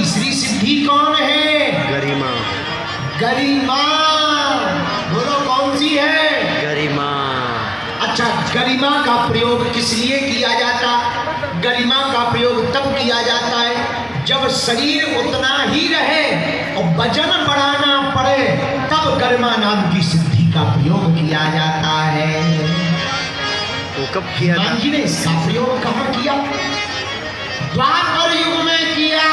तीसरी सिद्धि कौन है? गरिमा। गरिमा। बोलो कौन सी है? गरिमा। अच्छा, गरिमा का प्रयोग किस लिए किया जाता? गरिमा का प्रयोग तब किया जाता है जब शरीर उतना ही रहे और वजन बढ़ाना पड़े, तब गरिमा नाम की सिद्धि का प्रयोग किया जाता है। वो कब किया था? हनुमान जी ने इसका प्रयोग कहाँ किया? द्वापर युग में किया।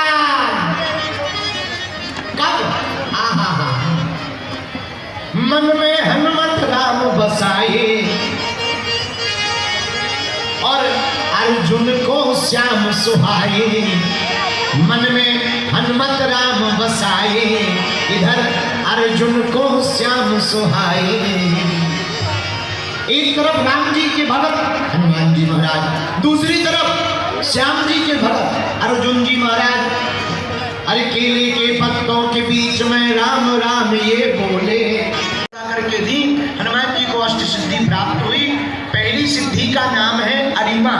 कब? मन में हनुमत राम बसाए और अर्जुन को श्याम सुहाए। मन में हनुमत राम बसाए, इधर अर्जुन को श्याम सुहाए। एक तरफ राम जी के भगत हनुमान जी महाराज, दूसरी तरफ श्याम जी के भगत अर्जुन जी महाराज। अरे केले के पत्तों के बीच में राम राम ये बोले करके दी। हनुमान जी को अष्ट सिद्धि प्राप्त हुई। पहली सिद्धि का नाम है अरिमा।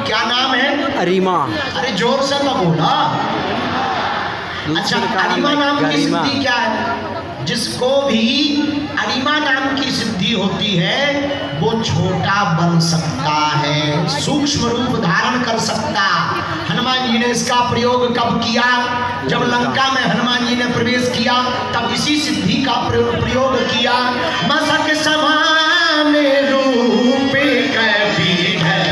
क्या नाम है? अरिमा। अरे जोर से तो बोला। अच्छा, अरिमा नाम की सिद्धि क्या है? जिसको भी अरिमा नाम की सिद्धि होती है वो छोटा बन सकता है, सूक्ष्म रूप धारण कर सकता। हनुमान जी ने इसका प्रयोग कब किया? जब लंका में हनुमान जी ने प्रवेश किया तब इसी सिद्धि का प्रयोग किया। मसक समान रूप कभी है,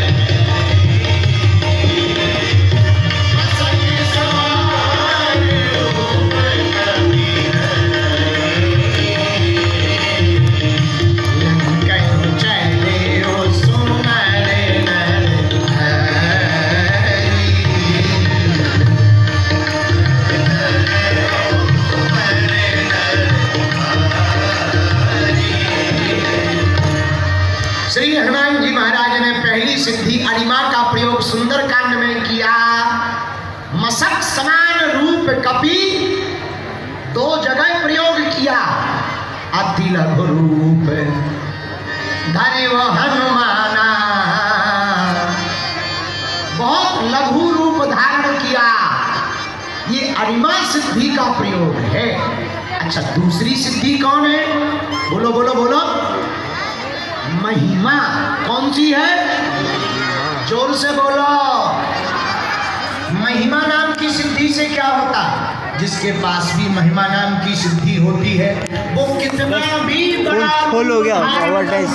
श्री हनुमान जी महाराज ने पहली सिद्धि अरिमा का प्रयोग सुंदरकांड में किया। मसक समान रूप कपि दो जगह प्रयोग किया। अति लघु रूप धरे वो हनुमाना, बहुत लघु रूप धारण किया। ये अरिमा सिद्धि का प्रयोग है। अच्छा, दूसरी सिद्धि कौन है? बोलो बोलो बोलो। महिमा। कौन सी है? जोर से बोलो। महिमा नाम की सिद्धि से क्या होता? जिसके पास भी महिमा नाम की सिद्धि होती है वो कितना भी बड़ा फुल हो गया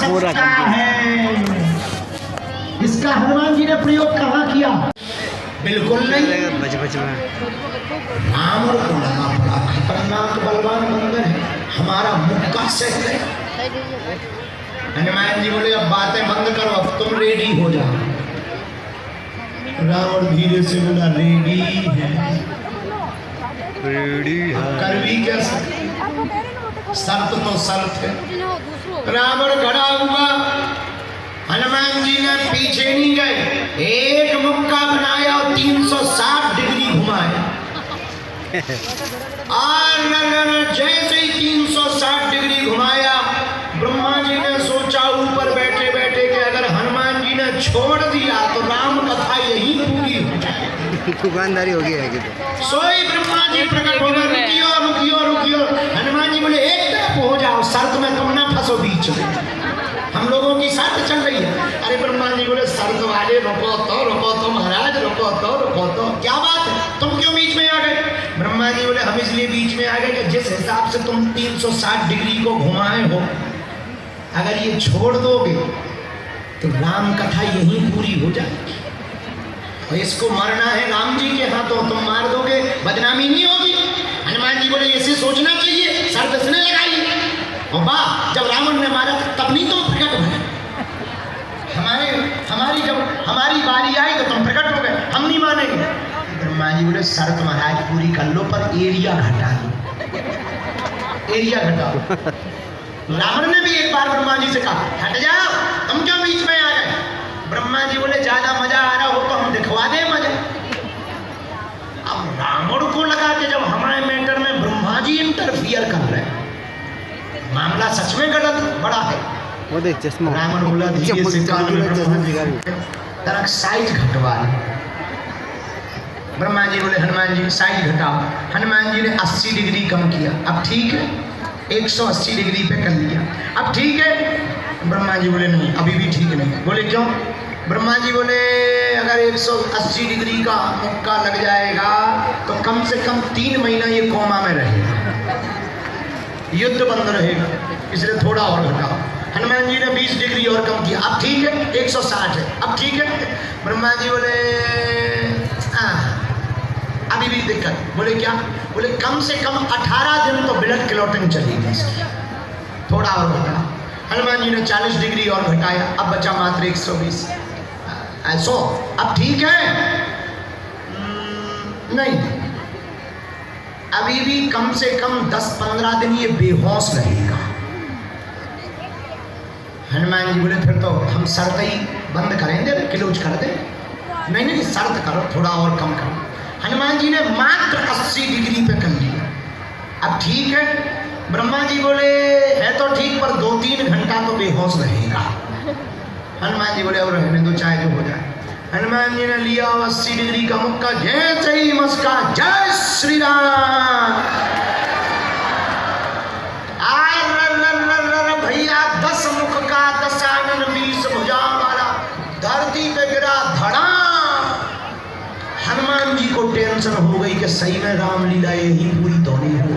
पूरा है। इसका हनुमान जी ने प्रयोग कहाँ किया? बिल्कुल नहीं। बच में राम और को लगा बड़ा खतरनाक बलवान बंदर है, हमारा मुक्का से है। हनुमान जी बोले अब बातें बंद करो, अब तुम रेडी हो जाओ। रावण धीरे से बोला रेडी है। रेडी है। कर भी क्या सकते? शर्त तो शर्त है। रावण खड़ा हुआ, हनुमान जी ने पीछे नहीं गए, एक मुक्का बनाया और 360 डिग्री घुमाया। और जैसे ही 360 डिग्री घुमाया, ब्रह्मा जी ने सोचा ऊपर बैठे बैठे कि अगर हनुमान जी ने छोड़ दिया तो राम कथा यही पूरी हो जाएगी। दुकानदारी हो गई है कि तो। सोई ब्रह्मा जी प्रकट हो गए। रुकियो रुकियो रुकियो। हनुमान जी बोले एक तरफ हो जाओ, शर्त में तुम ना फंसो बीच में, हम लोगों की शर्त चल रही है। अरे ब्रह्मा जी बोले शर्त वाले रुको तो महाराज, रुको तो। क्या बात है, तुम क्यों बीच में आ गए? ब्रह्मा जी बोले हम इसलिए बीच में आ गए कि जिस हिसाब से तुम 360 डिग्री को घुमाए हो, अगर ये छोड़ दोगे तो राम कथा यहीं पूरी हो जाएगी। और इसको मरना है राम जी के हाथों, तुम मार दोगे बदनामी नहीं होगी। हनुमान जी बोले ऐसे सोचना चाहिए, शर्त इसने लगाई। और वाह, जब रावण ने मारा तब नहीं तुम प्रकट हुए। जब हमारी बारी आई तो तुम प्रकट हो गए, हम नहीं मानेंगे। ब्रह्मा जी बोले शर्त महाराज पूरी कर लो, पर एरिया घटा लो, एरिया घटाओ। रावण ने भी एक बार ब्रह्मा जी से कहा हट जाओ, तुम क्यों बीच में आ गए? ब्रह्मा जी बोले ज्यादा मजा आ रहा हो तो हम दिखवा दें मजा। अब रावण को लगा कि जब हमारे मैटर में ब्रह्मा जी इंटरफियर कर रहे हैं, मामला सच में गलत बड़ा है। वो देख चश्मा। रावण बोला धीरे से कान में ब्रह्मा जी तरक साइज घटवा ले। ब्रह्मा जी बोले हनुमान जी साइज घटाओ। हनुमान जी ने 80 डिग्री कम किया, अब ठीक है। 180 डिग्री पे कर लिया, अब ठीक है। ब्रह्मा जी बोले नहीं, अभी भी ठीक नहीं। बोले क्यों? ब्रह्मा जी बोले अगर 180 डिग्री का मुक्का लग जाएगा तो कम से कम 3 महीना ये कोमा में रहेगा, युद्ध बंद रहेगा, इसलिए थोड़ा और घटाओ। हनुमान जी ने 20 डिग्री और कम किया, अब ठीक है। 160 है, अब ठीक है। ब्रह्मा जी बोले अभी भी दिक्कत। बोले क्या? बोले कम से कम 18 दिन तो ब्लड क्लॉटिंग चलेगी इसकी, थोड़ा और घटाओ। हनुमान जी ने 40 डिग्री और घटाया, अब बचा मात्र 120। ऐसो अब ठीक है? नहीं, अभी भी कम से कम 10-15 दिन ये बेहोश रहेगा। हनुमान जी बोले फिर तो हम शर्त ही बंद करेंगे, क्लोज कर दे। नहीं नहीं, शर्त करो, थोड़ा और कम करो। हनुमान जी ने मात्र 80 डिग्री पे कर लिया, अब ठीक है। ब्रह्मा जी बोले है तो ठीक, पर 2-3 घंटा तो बेहोश रहेगा। हनुमान जी बोले और रहने दो, चाहे जो हो जाए। हनुमान जी ने लिया 80 डिग्री का मुक्का, जैसे ही मस्का, जय श्री राम। भैया 10 मुख का 10 आंगन 20 भुजा वाला धरती पे गिरा धड़ा। हनुमान जी को टेंशन हो गई कि सही में रामलीला यही पूरी तो नहीं हो।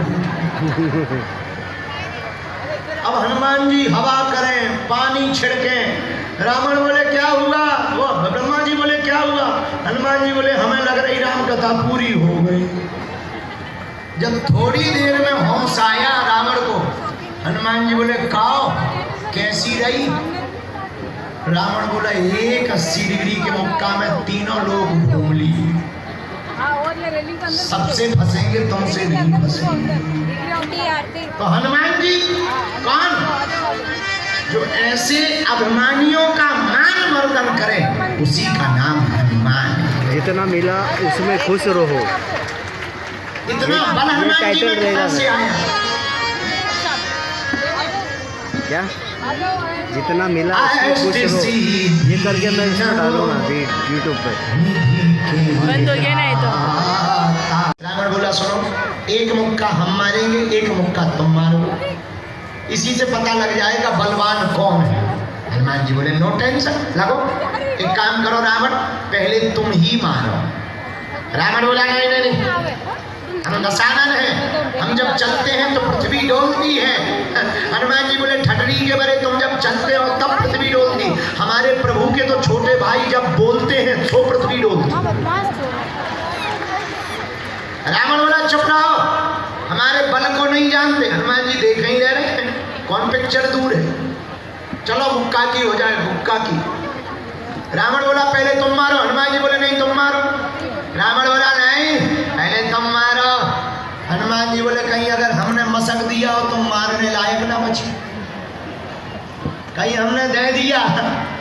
अब हनुमान जी हवा करें, पानी छिड़कें। रावण बोले क्या हुआ? वो ब्रह्मा जी बोले क्या हुआ? हनुमान जी बोले हमें लग रही राम कथा पूरी हो गई। जब थोड़ी देर में होश आया रावण को, हनुमान जी बोले काओ कैसी रही? रावण बोला 80 डिग्री के मुक्का में तीनों लोग घूम लिए, सबसे फंसेंगे, तुमसे नहीं फंसेंगे। तो हनुमान जी कौन? जो ऐसे अभिमानियों का मान मर्दन करे, उसी का नाम हनुमान। जितना मिला उसमें खुश रहो। इतना बल हनुमान जी में कहां से आया? क्या? जितना मिला उसमें खुश रहो। ये करके मैं इसमें डालूंगा यूट्यूब पे। बंद हो गया नहीं तो। रावण बोला सुनो, एक मुक्का हम मारेंगे, एक मुक्का तुम मारो, इसी से पता लग जाएगा बलवान कौन है। हनुमान जी बोले नो टेंशन, लगो एक काम करो रावण, पहले तुम ही मारो। रावण बोला नहीं नहीं नहीं, हम दशानन है, हम जब चलते हैं तो पृथ्वी डोलती है। हनुमान जी बोले ठटरी के बरे, तुम जब चलते हो तब पृथ्वी डोलती, हमारे प्रभु के तो छोटे भाई जब बोलते हैं तो पृथ्वी डोलती। रावण बोला चुप रहो, हमारे बल को नहीं जानते। हनुमान जी देख ही रह रहे हैं, कौन पिक्चर दूर है, चलो मुक्का की हो जाए, मुक्का की। रावण बोला पहले तुम मारो। हनुमान जी बोले नहीं तुम मारो। रावण बोला नहीं पहले तुम मारो। हनुमान जी बोले कहीं अगर हमने मसक दिया हो तुम मारने लायक ना बची, कहीं हमने दे दिया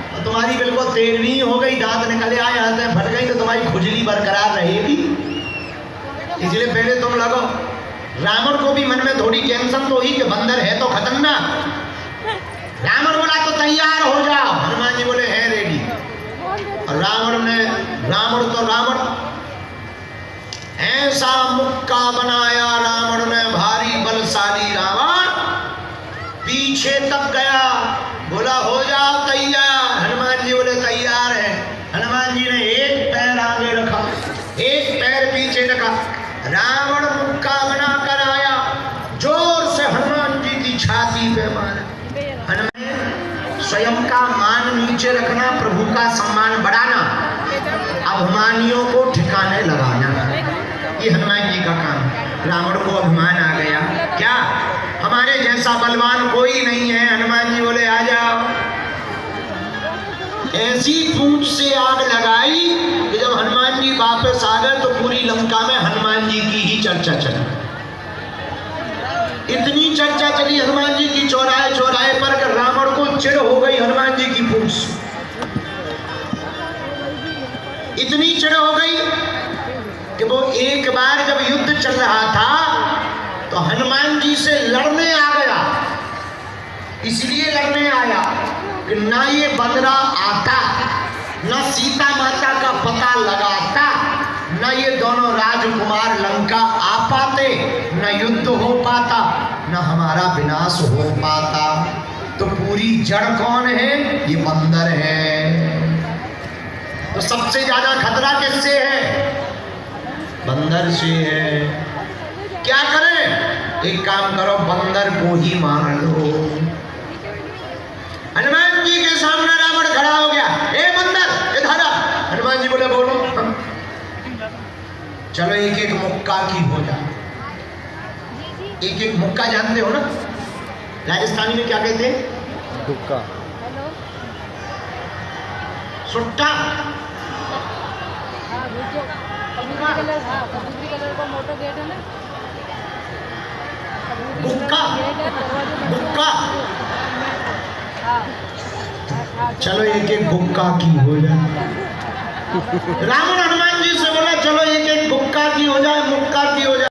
तो तुम्हारी बिल्कुल 13वीं हो गई, दांत निकले आए, हाथ फट गई, तो तुम्हारी खुजली बरकरार रहेगी, इसलिए पहले तुम लगो। रावण को भी मन में थोड़ी टेंशन तो हुई कि बंदर है तो खतरनाक। रावण बोला तो तैयार हो जाओ। हनुमान जी बोले है रेडी। और रावण तो रावण ऐसा मुक्का बनाया रावण ने, भारी बलशाली रावण पीछे तक गया, बोला हो जाओ तैयार। हनुमान जी बोले तैयार है। हनुमान जी ने एक पैर आगे रखा, एक पैर पीछे रखा, रावण मुक्का बना कर आया, जोर से हनुमान जी की छाती पे मारा। हनुमान स्वयं का मान नीचे रखना, प्रभु का सम्मान बढ़ाना, अभिमानियों को ठिकाने लगाना, ये हनुमान जी का काम है। रावण को अभिमान आ गया, क्या हमारे जैसा बलवान कोई नहीं है। हनुमान जी बोले आ जाओ। ऐसी पूंछ से आग लगाई कि जब हनुमान जी वापस आ गए तो पूरी लंका में हनुमान जी की ही चर्चा चली। इतनी चर्चा चली हनुमान जी की चौराहे चौराहे पर कि रावण को चिढ़ हो गई हनुमान जी की पूंछ, इतनी चिढ़ हो गई कि वो एक बार जब युद्ध चल रहा था तो हनुमान जी से लड़ने आ गया। इसलिए लड़ने आया कि ना ये बंदरा आता, ना सीता माता का पता लगाता, न ये दोनों राजकुमार लंका आ पाते, न युद्ध हो पाता, न हमारा विनाश हो पाता। तो पूरी जड़ कौन है? ये बंदर है। तो सबसे ज्यादा खतरा किससे है? बंदर से है। क्या करें? एक काम करो, बंदर को ही मार लो। हनुमान जी के सामने रावण खड़ा हो गया, ए बंदर इधर आ। हनुमान जी बोले बोलो। चलो एक एक मुक्का की हो जाए। एक एक मुक्का जानते हो ना, राजस्थानी में क्या कहते हैं? दुक्का। सुट्टा। बुक्का। बुक्का। चलो एक एक बुक्का की हो जाए। रावण हनुमान जी से बोला चलो एक एक बुक्का की हो जाए, मुक्का की हो जाए।